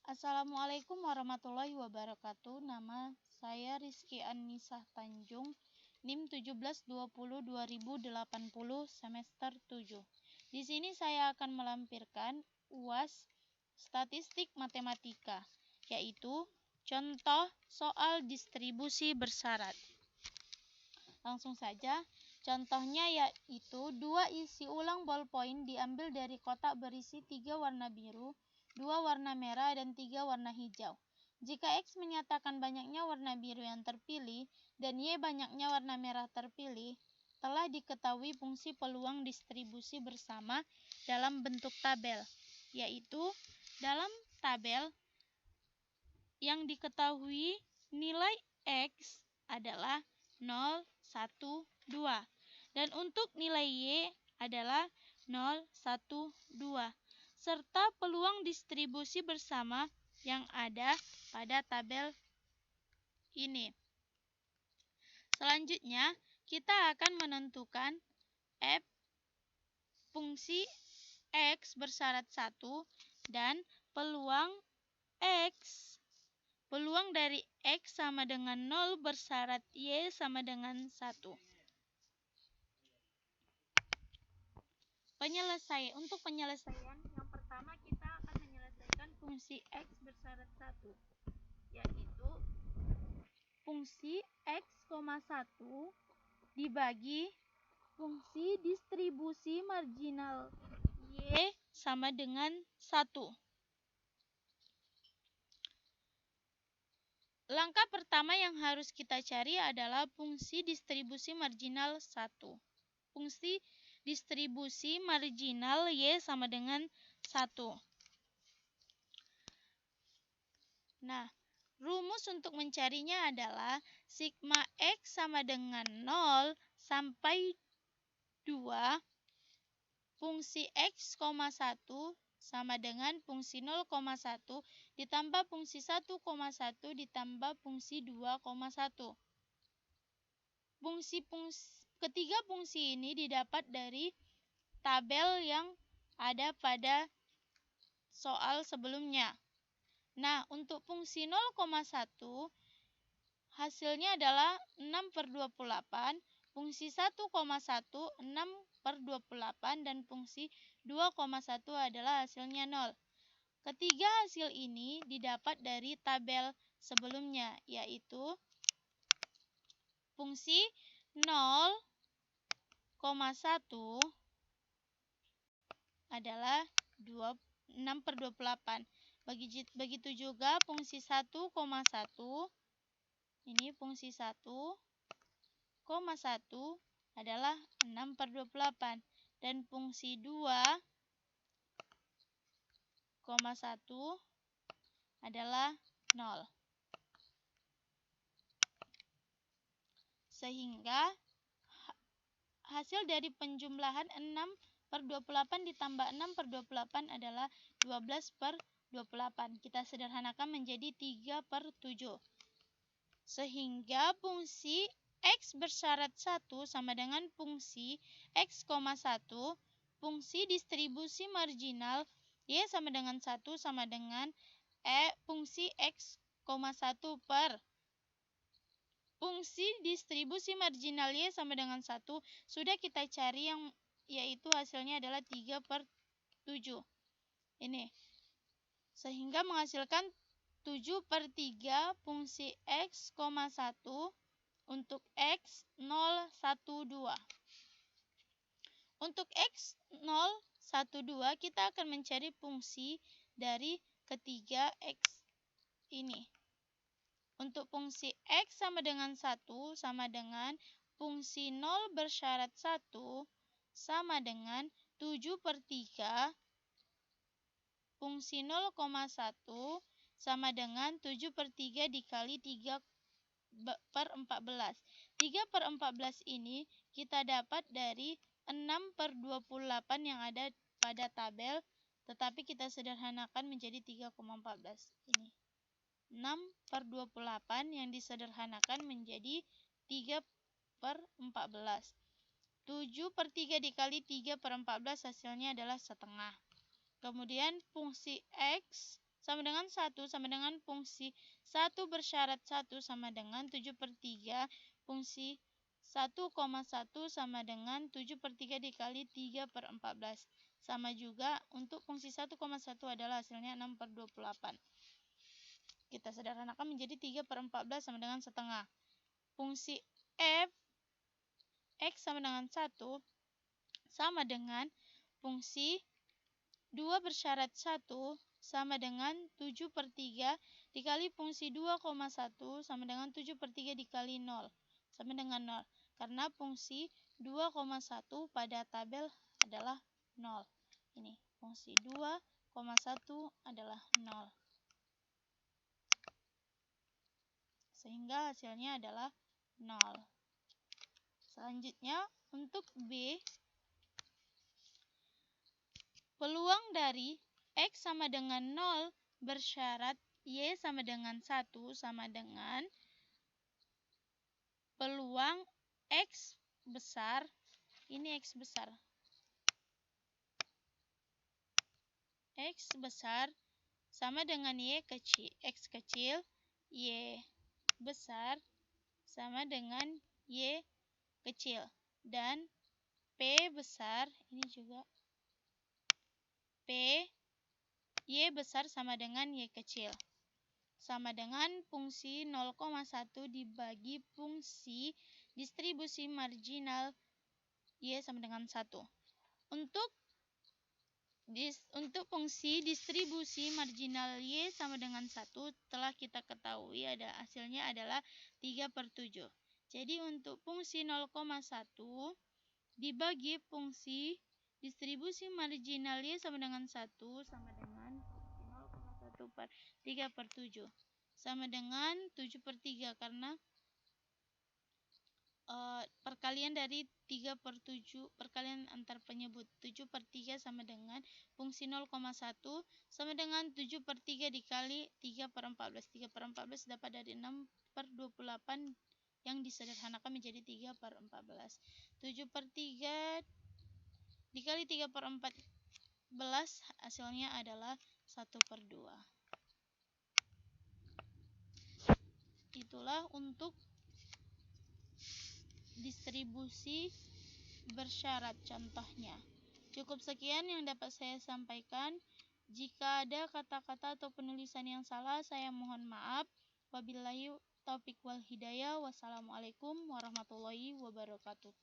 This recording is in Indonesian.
Assalamualaikum warahmatullahi wabarakatuh. Nama saya Rizky Annisah Tanjung, NIM 1720-2080 semester 7. Di sini saya akan melampirkan UAS Statistik Matematika, yaitu contoh soal distribusi bersyarat. Langsung saja, contohnya yaitu 2 isi ulang ballpoint diambil dari kotak berisi 3 warna biru, 2 warna merah, dan 3 warna hijau. Jika X menyatakan banyaknya warna biru yang terpilih dan Y banyaknya warna merah terpilih, telah diketahui fungsi peluang distribusi bersama dalam bentuk tabel, yaitu dalam tabel yang diketahui nilai X adalah 0, 1, 2. Dan untuk nilai Y adalah 0, 1, 2. Serta peluang distribusi bersama yang ada pada tabel ini. Selanjutnya, kita akan menentukan f fungsi X bersyarat 1 dan peluang X. Peluang dari X sama dengan 0 bersyarat Y sama dengan 1. Untuk penyelesaian, yang pertama kita akan menyelesaikan fungsi X bersyarat 1, yaitu fungsi X, 1 dibagi fungsi distribusi marginal Y sama dengan 1. Langkah pertama yang harus kita cari adalah fungsi distribusi marginal 1. Fungsi distribusi marginal Y sama dengan 1. Nah, rumus untuk mencarinya adalah sigma X sama dengan 0 sampai 2 fungsi X, 1 sama dengan fungsi 0,1 ditambah fungsi 1,1 ditambah fungsi 2,1. Ketiga fungsi ini didapat dari tabel yang ada pada soal sebelumnya. Nah, untuk fungsi 0,1 hasilnya adalah 6/28, fungsi 1,1 6/28, dan fungsi 2,1 adalah hasilnya 0. Ketiga hasil ini didapat dari tabel sebelumnya, yaitu fungsi 0,1 adalah 6/28. Begitu juga fungsi 1,1, ini fungsi 1,1 adalah 6/28. Dan fungsi 2,1 adalah 0. Sehingga hasil dari penjumlahan 6/28 ditambah 6/28 adalah 12/28. Kita sederhanakan menjadi 3/7. Sehingga fungsi X bersyarat 1 sama dengan fungsi X, 1, fungsi distribusi marginal Y sama dengan 1 sama dengan fungsi X, 1 per fungsi distribusi marginal Y sama dengan 1 sudah kita cari, yang yaitu hasilnya adalah 3/7. Ini. Sehingga menghasilkan 7/3 fungsi X, 1 untuk X 0, 1, 2. Untuk X 0, 1, 2 kita akan mencari fungsi dari ketiga X ini. Untuk fungsi X sama dengan 1 sama dengan fungsi 0 bersyarat 1 sama dengan 7/3 fungsi 0,1 sama dengan 7/3 dikali 3/14. 3/14 ini kita dapat dari 6/28 yang ada pada tabel, tetapi kita sederhanakan menjadi 3,14. Ini 6/28 yang disederhanakan menjadi 3/14. 7/3 dikali 3/14 hasilnya adalah setengah. Kemudian fungsi X sama dengan 1 sama dengan fungsi 1 bersyarat 1 sama dengan 7/3 fungsi 1,1 sama dengan 7/3 dikali 3/14. Sama juga untuk fungsi 1,1 adalah hasilnya 6/28. Kita sederhanakan menjadi 3/14 sama dengan setengah. Fungsi f x sama dengan 1 sama dengan fungsi 2 bersyarat 1 sama dengan 7/3 dikali fungsi 2,1 sama dengan 7/3 dikali 0 sama dengan 0. Karena fungsi 2,1 pada tabel adalah 0. Ini fungsi 2,1 adalah 0. Sehingga hasilnya adalah 0. Selanjutnya untuk B, peluang dari X sama dengan 0 bersyarat Y sama dengan 1 sama dengan peluang X besar, ini X besar. X besar sama dengan Y kecil, X kecil, Y besar sama dengan Y kecil. Dan P besar, ini juga P, Y besar sama dengan Y kecil. Sama dengan fungsi 0,1 dibagi fungsi distribusi marginal Y sama dengan 1. Untuk fungsi distribusi marginal Y sama dengan 1 telah kita ketahui hasilnya adalah 3/7. Jadi untuk fungsi 0,1 dibagi fungsi distribusi marginal Y sama dengan 1 sama dengan 0,1/3/7 sama dengan 7/3 karena perkalian dari 3/7, perkalian antar penyebut. 7/3 sama dengan fungsi 0,1 sama dengan 7/3 dikali 3/14. 3/14 dapat dari 6/28 yang disederhanakan menjadi 3/14. 7/3 dikali 3/14 hasilnya adalah 1/2. Itulah untuk distribusi bersyarat contohnya. Cukup sekian yang dapat saya sampaikan. Jika ada kata-kata atau penulisan yang salah, saya mohon maaf. Wabillahi taufiq wal hidayah. Wassalamualaikum warahmatullahi wabarakatuh.